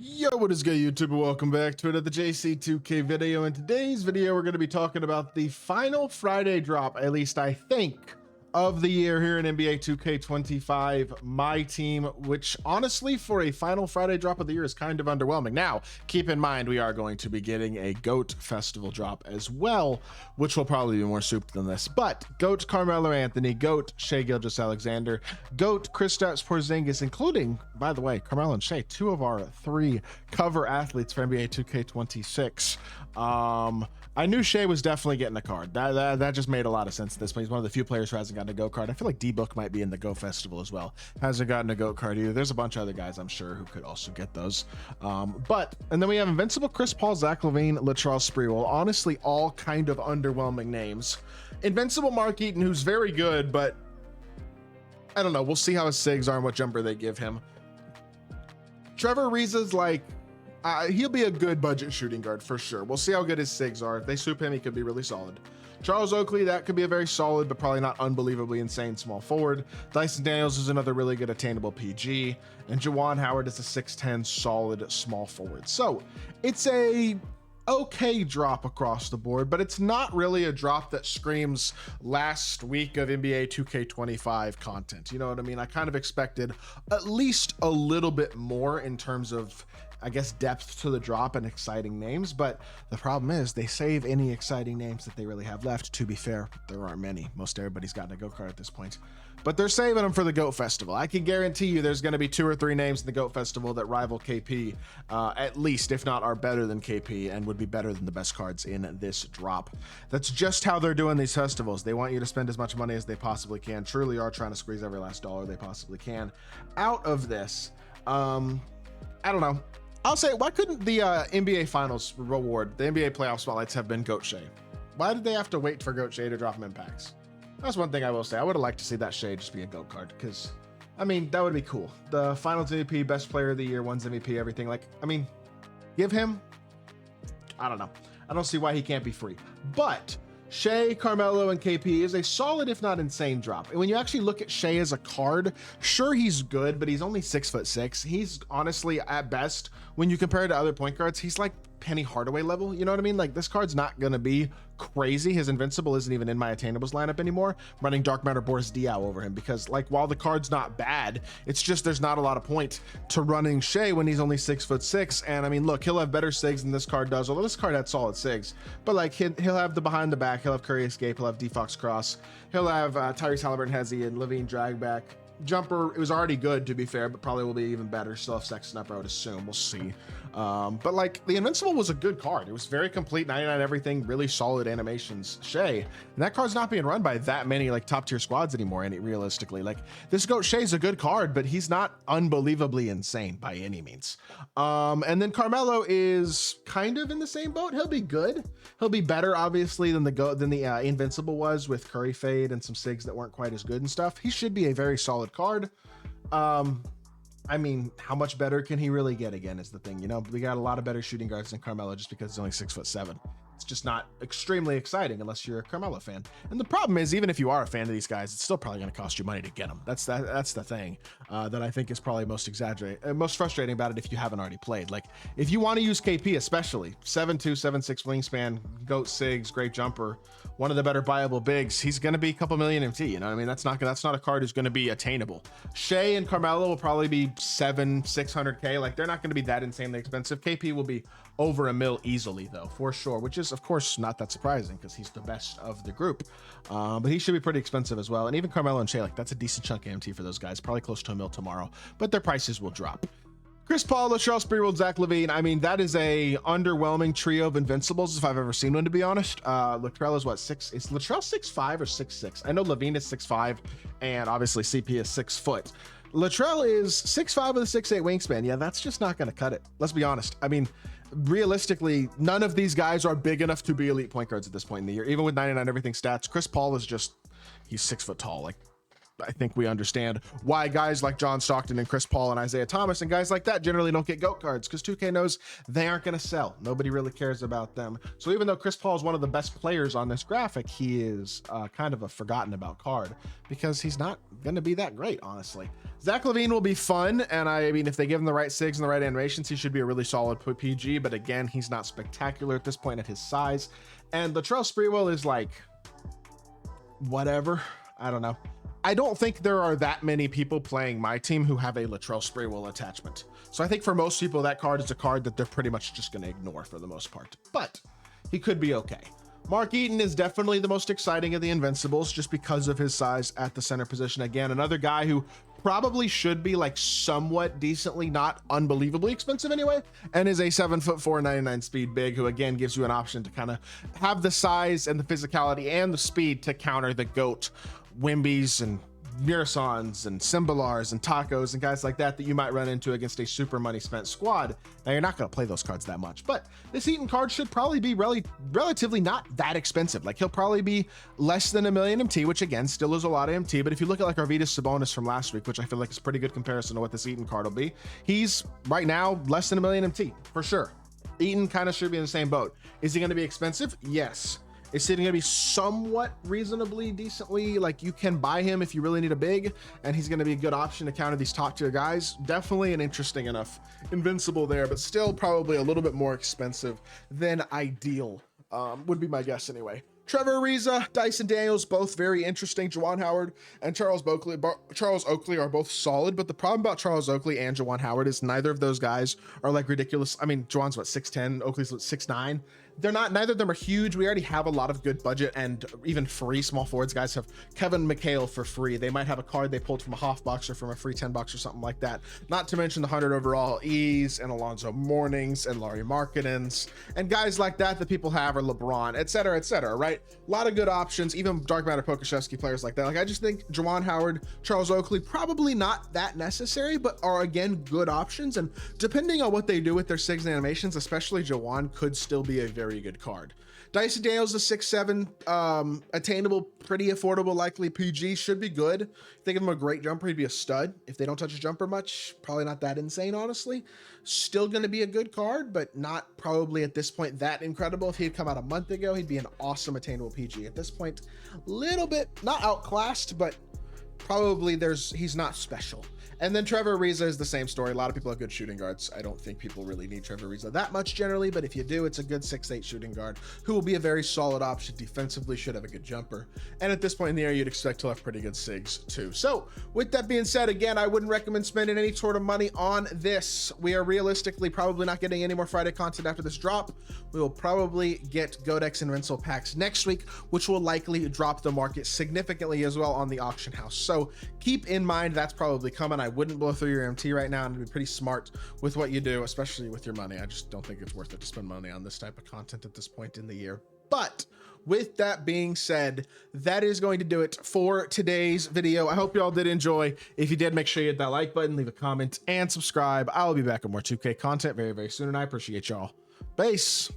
Yo, what is good, YouTube? Welcome back to another JC2K video. In today's video, we're going to be talking about the final Friday drop, at least I think, of the year here in NBA 2K25, my team, which honestly, for a final Friday drop of the year is kind of underwhelming. Now, keep in mind, we are going to be getting a GOAT festival drop as well, which will probably be more souped than this. But GOAT Carmelo Anthony, GOAT Shai Gilgeous-Alexander, GOAT Kristaps Porzingis, including, by the way, Carmelo and Shai, two of our three cover athletes for NBA 2K26. I knew Shai was definitely getting a card. That just made a lot of sense at this point. He's one of the few players who hasn't gotten a GOAT card. I feel like D-Book might be in the GO festival as well. Hasn't gotten a GOAT card either. There's a bunch of other guys I'm sure who could also get those. And then we have Invincible, Chris Paul, Zach LaVine, Latrell Sprewell. Honestly, all kind of underwhelming names. Invincible, Mark Eaton, who's very good, but I don't know. We'll see how his SIGs are and what jumper they give him. Trevor Ariza's like, he'll be a good budget shooting guard for sure. We'll see how good his SIGs are. If they soup him, he could be really solid. Charles Oakley, that could be a very solid, but probably not unbelievably insane small forward. Dyson Daniels is another really good attainable PG. And Juwan Howard is a 6'10 solid small forward. So it's a okay drop across the board, but it's not really a drop that screams last week of NBA 2K25 content. You know what I mean? I kind of expected at least a little bit more in terms of, I guess, depth to the drop and exciting names, but the problem is they save any exciting names that they really have left. To be fair, there aren't many. Most everybody's gotten a GOAT card at this point, but they're saving them for the GOAT festival. I can guarantee you there's going to be 2 or 3 names in the GOAT festival that rival KP, at least, if not are better than KP and would be better than the best cards in this drop. That's just how they're doing these festivals. They want you to spend as much money as they possibly can. Truly are trying to squeeze every last dollar they possibly can out of this. I don't know. I'll say, why couldn't the NBA Finals reward, the NBA playoff spotlights, have been GOAT Shai? Why did they have to wait for GOAT Shai to drop him in packs? That's one thing I will say. I would have liked to see that Shai just be a GOAT card, because, I mean, that would be cool. The Finals MVP, Best Player of the Year, One's MVP, everything. Like, I mean, give him, I don't know. I don't see why he can't be free. But Shai, Carmelo, and KP is a solid, if not insane, drop. And when you actually look at Shai as a card, sure, he's good, but he's only 6'6". He's honestly, at best, when you compare it to other point guards, he's like Penny Hardaway level. You know what I mean? Like, this card's not gonna be crazy. His Invincible isn't even in my attainables lineup anymore. I'm running Dark Matter Boris Diaw over him because, like, while the card's not bad, it's just there's not a lot of point to running Shai when he's only 6'6". And I mean, look, he'll have better SIGs than this card does, although this card had solid SIGs. But like, he'll have the behind the back, he'll have Curry Escape, he'll have D-Fox Cross, he'll have Tyrese Halliburton, Hezzy, and Levine drag back. Jumper, it was already good, to be fair, but probably will be even better. Still have Sexton up, I would assume. We'll see. But like, the Invincible was a good card. It was very complete, 99 everything, really solid animations. Shai, and that card's not being run by that many like top tier squads anymore. And realistically, like, this GOAT Shai's a good card, but he's not unbelievably insane by any means. And then Carmelo is kind of in the same boat. He'll be good. He'll be better, obviously, than the Invincible was, with Curry Fade and some SIGs that weren't quite as good and stuff. He should be a very solid card. I mean, how much better can he really get again is the thing. You know, we got a lot of better shooting guards than Carmelo just because he's only 6'7". It's just not extremely exciting unless you're a Carmelo fan. And the problem is, even if you are a fan of these guys, it's still probably going to cost you money to get them. That's the thing that I think is probably most frustrating about it if you haven't already played. Like, if you want to use KP, especially 7'2", 7'6" wingspan, GOAT SIGs, great jumper, one of the better buyable bigs, he's going to be a couple million MT. You know what I mean? That's not a card who's going to be attainable. Shai and Carmelo will probably be 600K. Like, they're not going to be that insanely expensive. KP will be over $1 million easily, though, for sure, which is, of course, not that surprising because he's the best of the group. But he should be pretty expensive as well. And even Carmelo and Shai, like, that's a decent chunk of MT for those guys, probably close to $1 million tomorrow, but their prices will drop. Chris Paul, Latrell Sprewell, Zach LaVine. I mean, that is a underwhelming trio of Invincibles if I've ever seen one, to be honest. Latrell is what, 6? Is Latrell 6'5" or 6'6"? I know LaVine is 6'5", and obviously CP is 6 foot. Latrell is 6'5" with a 6'8" wingspan. Yeah, that's just not going to cut it. Let's be honest. I mean, realistically, none of these guys are big enough to be elite point guards at this point in the year, even with 99 everything stats. Chris Paul is just, he's 6 foot tall. Like, I think we understand why guys like John Stockton and Chris Paul and Isaiah Thomas and guys like that generally don't get GOAT cards, because 2K knows they aren't going to sell. Nobody really cares about them. So even though Chris Paul is one of the best players on this graphic, he is kind of a forgotten about card because he's not going to be that great, honestly. Zach LaVine will be fun, and I mean, if they give him the right SIGs and the right animations, he should be a really solid PG, but again, he's not spectacular at this point at his size. And Latrell Sprewell is like, whatever. I don't know. I don't think there are that many people playing my team who have a Latrell Sprewell attachment. So I think for most people, that card is a card that they're pretty much just going to ignore for the most part, but he could be okay. Mark Eaton is definitely the most exciting of the Invincibles just because of his size at the center position. Again, another guy who probably should be like somewhat decently, not unbelievably expensive anyway, and is a 7'4", 99 speed big, who again gives you an option to kind of have the size and the physicality and the speed to counter the GOAT Wimbies and Murasans and Cymbalars and Tacos and guys like that you might run into against a super money spent squad. Now you're not going to play those cards that much, but this Eaton card should probably be relatively not that expensive. Like he'll probably be less than $1 million MT, which again still is a lot of MT. But if you look at like Arvydas Sabonis from last week, which I feel like is a pretty good comparison to what this Eaton card will be, he's right now less than $1 million MT for sure. Eaton kind of should be in the same boat. Is he going to be expensive? Yes. Is he going to be somewhat reasonably decently, like you can buy him if you really need a big, and he's going to be a good option to counter these top tier guys? Definitely an interesting enough Invincible there, but still probably a little bit more expensive than ideal, would be my guess anyway. Trevor Ariza, Dyson Daniels, both very interesting. Juwan Howard and Charles Oakley are both solid, but the problem about Charles Oakley and Juwan Howard is neither of those guys are like ridiculous. I mean, Juwan's what, 6'10", Oakley's what, 6'9". They're not, neither of them are huge. We already have a lot of good budget and even free small forwards. Guys have Kevin McHale for free. They might have a card they pulled from a Hoff box or from a free 10 bucks or something like that. Not to mention the 100 overall E's and Alonzo Mournings and Laurie Markkanens and guys like that people have, or LeBron, et cetera, right? A lot of good options, even Dark Matter Pokashevsky players like that. Like I just think Juwan Howard, Charles Oakley, probably not that necessary, but are again good options. And depending on what they do with their SIGs and animations, especially Juwan, could still be a very good card. Dyson Daniels, the 6'7", attainable, pretty affordable, likely PG, should be good. Think of him a great jumper, he'd be a stud. If they don't touch his jumper much, probably not that insane, honestly. Still going to be a good card, but not probably at this point that incredible. If he had come out a month ago, he'd be an awesome attainable PG. At this point, little bit, not outclassed, but probably he's not special. And then Trevor Ariza is the same story. A lot of people have good shooting guards. I don't think people really need Trevor Ariza that much generally, but if you do, it's a good 6'8" shooting guard who will be a very solid option defensively, should have a good jumper. And at this point in the year, you'd expect to have pretty good SIGs too. So with that being said, again, I wouldn't recommend spending any sort of money on this. We are realistically probably not getting any more Friday content after this drop. We will probably get G.O.A.T Invincible packs next week, which will likely drop the market significantly as well on the auction house. So keep in mind that's probably coming. I wouldn't blow through your MT right now, and be pretty smart with what you do, especially with your money. I just don't think it's worth it to spend money on this type of content at this point in the year. But with that being said, that is going to do it for today's video. I hope you all did enjoy. If you did, make sure you hit that like button, leave a comment, and subscribe. I'll be back with more 2K content very, very soon, and I appreciate y'all. Peace.